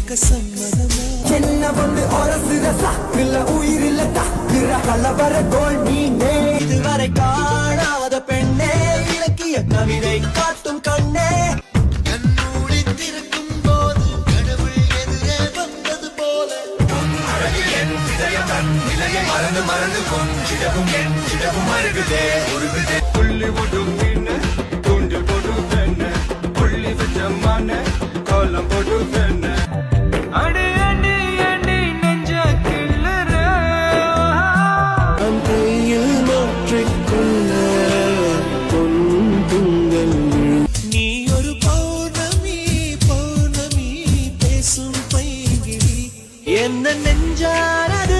கேட்க சம்மதமா என்ன வந்து அரசுற சாக்குல உயிரில தாக்குற கலவர கோல் நீனே இதுவரை காணாத பெண்ணே இலக்கிய கவிதை காட்டும் கண்ணே கண்ணூடித்திருக்கும் போது கடவுள் எதிரே வந்தது போல என் இதயம் தன் நிலையை மறந்து மறந்து கொஞ்சிடவும் என் இடவும் அருகுதே உருகுதே புள்ளி போட்டும் பின்ன தூண்டில் போட்டும் பெண்ண புள்ளி வச்ச மான கோலம் போட்டும் பெண்ண அடி அடி அடி நெஞ்ச கிள்ளற கையில் மாற்றிக்கொள்ள பொன்துங்கள் நீ ஒரு பௌர்ணமி பௌர்ணமி பேசும் பைங்கிழி என்ன நெஞ்சானது